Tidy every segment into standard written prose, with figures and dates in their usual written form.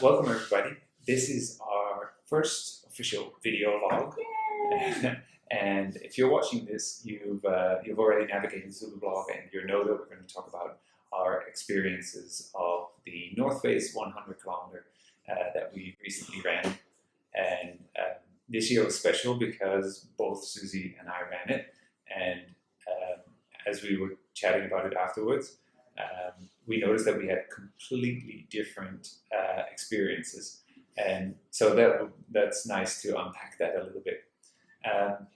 Welcome everybody. This is our first official video log. And if you're watching this, you've already navigated through the blog and you know that we're going to talk about our experiences of the North Face 100 kilometer that we recently ran. And this year was special because both Susie and I ran it. And as we were chatting about it afterwards, we noticed that we had completely different experiences, and so that's nice to unpack that a little bit.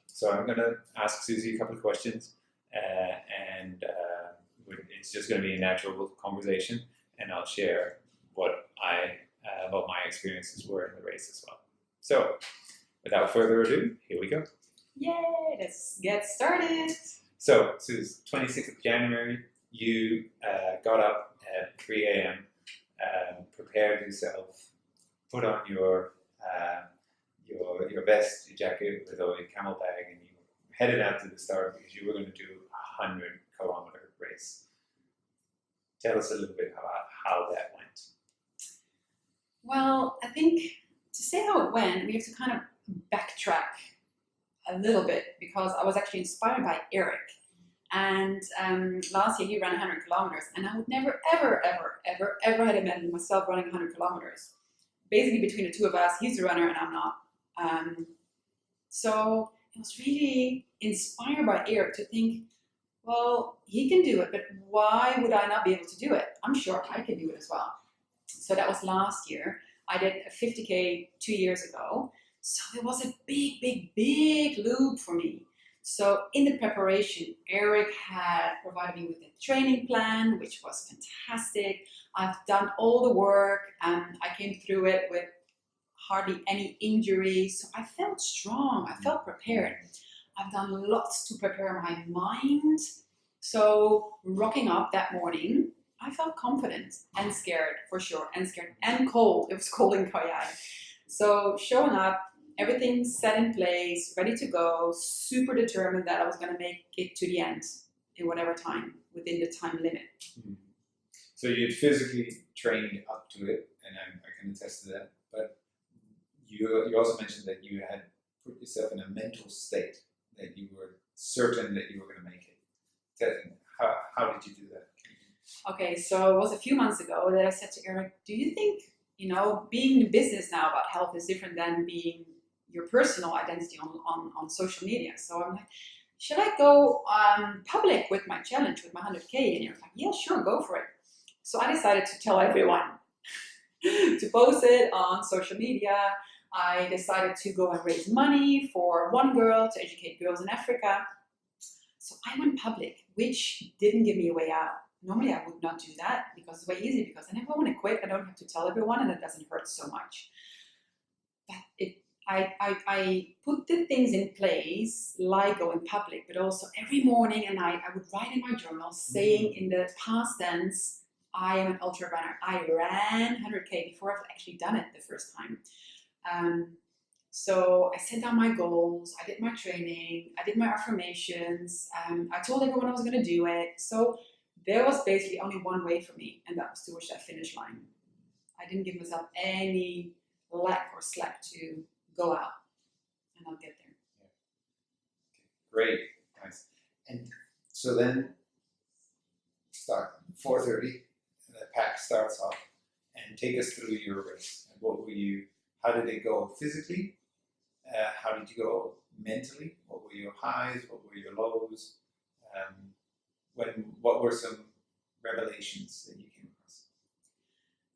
So I'm going to ask Susie a couple of questions, and it's just going to be a natural conversation, and I'll share what my experiences were in the race as well. So without further ado, here we go. Yay! Let's get started. So Susie, 26th of January. You got up at 3 a.m., prepared yourself, put on your vest, your jacket with a camel bag, and you headed out to the start because you were going to do a 100-kilometer race. Tell us a little bit about how that went. Well, I think to say how it went, we have to kind of backtrack a little bit because I was actually inspired by Erik. And last year he ran 100 kilometers, and I would never, ever had imagined myself running 100 kilometers. Basically, between the two of us, he's a runner and I'm not. So I was really inspired by Erik to think, well, he can do it, but why would I not be able to do it? I'm sure I can do it as well. So that was last year. I did a 50K 2 years ago. So it was a big loop for me. So in the preparation, Erik had provided me with a training plan, which was fantastic. I've done all the work and I came through it with hardly any injuries. So I felt strong, I felt prepared. I've done lots to prepare my mind. So rocking up that morning, I felt confident and scared for sure, and cold. It was cold in Kauai. So showing up, everything set in place, ready to go, super determined that I was going to make it to the end in whatever time, within the time limit. Mm-hmm. So you'd physically trained up to it, and I can attest to that, but you also mentioned that you had put yourself in a mental state, that you were certain that you were going to make it. How did you do that? Okay, so it was a few months ago that I said to Erik, do you think, being in business now about health is different than being your personal identity on social media? So I'm like, should I go public with my challenge, with my 100K? And you're like, yeah, sure, go for it. So I decided to tell everyone to post it on social media. I decided to go and raise money for one girl to educate girls in Africa. So I went public, which didn't give me a way out. Normally I would not do that because it's way easy, because I never want to quit. I don't have to tell everyone and it doesn't hurt so much. But I put the things in place, like going public, but also every morning and night I would write in my journal saying in the past tense, I am an ultra runner. I ran 100K before I've actually done it the first time. So I set down my goals, I did my training, I did my affirmations, I told everyone I was going to do it. So there was basically only one way for me, and that was towards that finish line. I didn't give myself any lack or slack to go out, and I'll get there. Yeah. Okay. Great, nice. And so then start 4:30, and the pack starts off, and take us through your race. And how did it go physically? How did you go mentally? What were your highs? What were your lows? What were some revelations that you came across?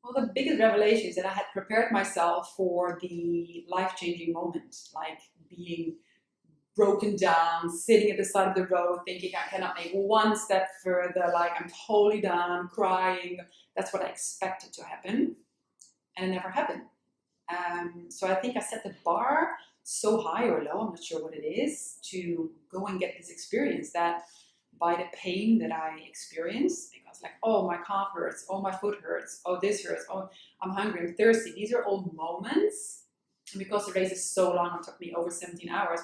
Well, the biggest revelation is that I had prepared myself for the life-changing moment, like being broken down, sitting at the side of the road, thinking I cannot make one step further, like I'm totally done, crying. That's what I expected to happen, and it never happened. So I think I set the bar so high or low, I'm not sure what it is, to go and get this experience that by the pain that I experienced, because like, oh, my calf hurts, oh, my foot hurts, oh, this hurts, oh, I'm hungry, I'm thirsty. These are all moments. And because the race is so long, it took me over 17 hours.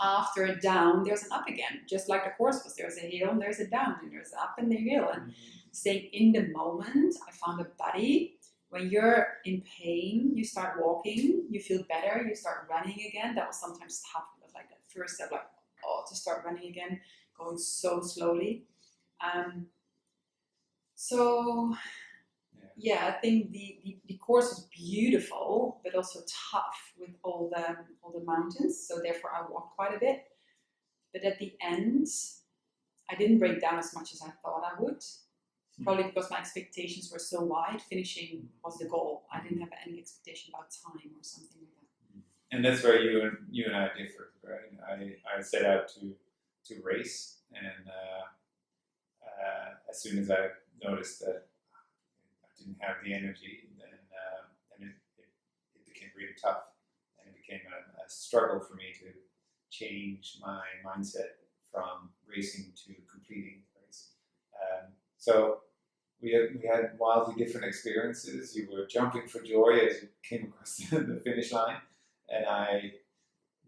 After a down, there's an up again. Just like the course was, there's a hill and there's a down, and there's an up and a hill. And staying in the moment, I found a buddy When you're in pain, you start walking, you feel better, you start running again. That was sometimes tough, but like that first step, like, oh, to start running again, going so slowly. So yeah, I think the course was beautiful, but also tough with all the mountains. So therefore, I walked quite a bit. But at the end, I didn't break down as much as I thought I would. Probably because my expectations were so wide. Finishing was the goal. I didn't have any expectation about time or something like that. And that's where you and I differ, right? I set out to race, and as soon as I noticed that I didn't have the energy, then it became really tough, and it became a struggle for me to change my mindset from racing to completing the race. So we had wildly different experiences. You were jumping for joy as you came across the finish line, and I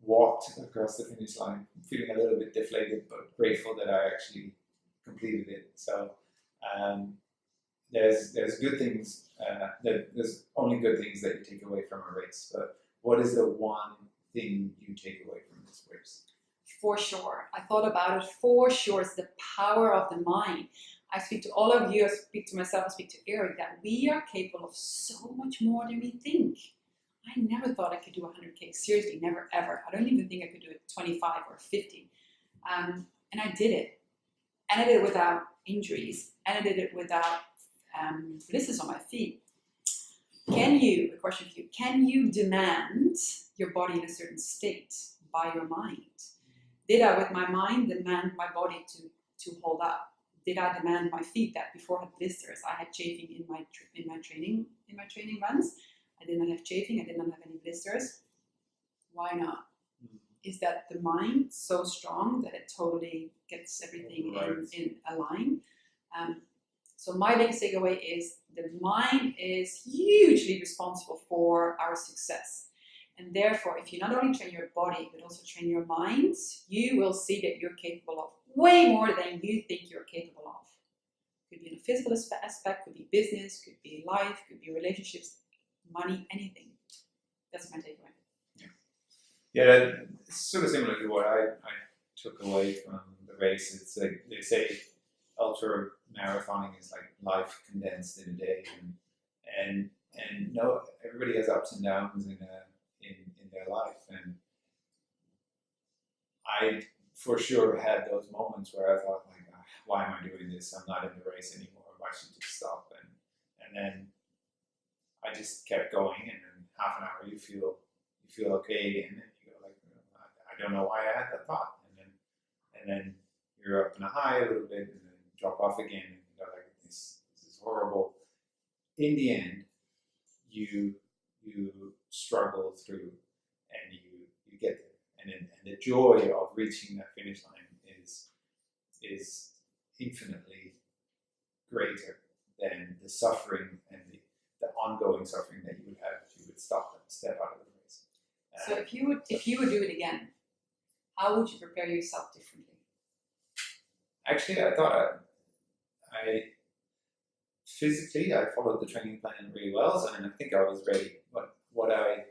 walked across the finish line feeling a little bit deflated, but grateful that I actually completed it. So there's good things. There's only good things that you take away from a race. But what is the one thing you take away from this race? For sure. I thought about it. For sure, it's the power of the mind. I speak to all of you, I speak to myself, I speak to Erik, that we are capable of so much more than we think. I never thought I could do 100K. Seriously, never, ever. I don't even think I could do it 25 or 50. And I did it. And I did it without injuries. And I did it without blisters on my feet. A question for you, can you demand your body in a certain state by your mind? Did I, with my mind, demand my body to hold up? Did I demand my feet that before I had blisters? I had chafing in my training runs. I did not have chafing. I did not have any blisters. Why not? Is that the mind so strong that it totally gets everything in a line? So my biggest takeaway is the mind is hugely responsible for our success. And therefore, if you not only train your body, but also train your mind, you will see that you're capable of way more than you think you're capable of. Could be in a physical aspect, could be business, could be life, could be relationships, money, anything. That's my takeaway. Yeah, it's sort of similar to what I took away from the race. It's like they say ultra marathoning is like life condensed in a day, and no, everybody has ups and downs in their life, and I for sure had those moments where I thought, like, why am I doing this? I'm not in the race anymore. Why should I just stop? And then I just kept going, and in half an hour you feel okay again, and you go like, I don't know why I had that thought, and then you're up in a high a little bit, and then drop off again, and you go like, this is horrible. In the end, you struggle through, and you get there, and the joy of reaching that finish line is infinitely greater than the suffering and the ongoing suffering that you would have if you would step out of the race. So if you would do it again, how would you prepare yourself differently? Actually, I thought I physically I followed the training plan really well, and I think I was ready. But what I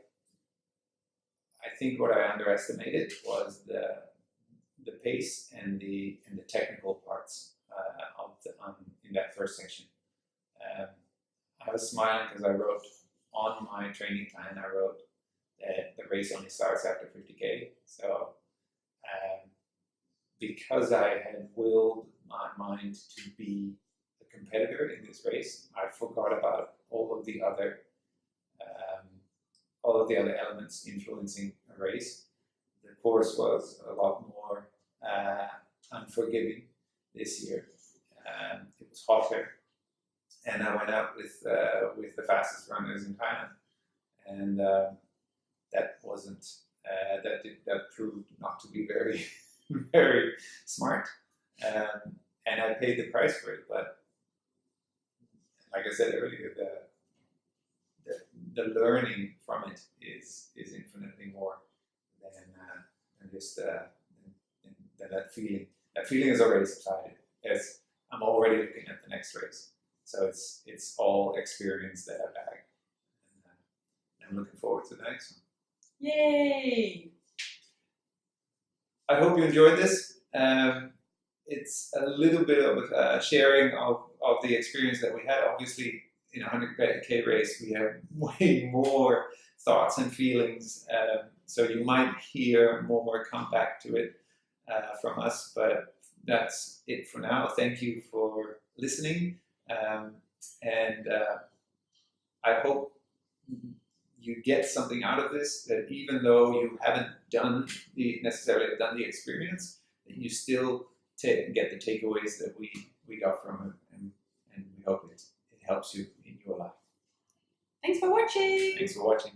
think what I underestimated was the pace and the technical parts in that first section. I was smiling because I wrote on my training plan. I wrote that the race only starts after 50K. So because I had willed my mind to be a competitor in this race, I forgot about all of the other elements influencing a race. The course was a lot more unforgiving this year. It was hotter, and I went out with the fastest runners in Thailand, and that wasn't that proved not to be very very smart, and I paid the price for it. But like I said earlier, the learning from it is infinitely more than just than that feeling. That feeling is already subsided. I'm already looking at the next race. So it's all experience that I bag. And I'm looking forward to the next one. Yay! I hope you enjoyed this. It's a little bit of a sharing of the experience that we had. Obviously, in a 100K race, we have way more thoughts and feelings. So you might hear more come back to it from us, but that's it for now. Thank you for listening. And I hope you get something out of this, that even though you haven't necessarily done the experience, that you still get the takeaways that we got from it, and we hope it helps you in your life. Thanks for watching. Thanks for watching.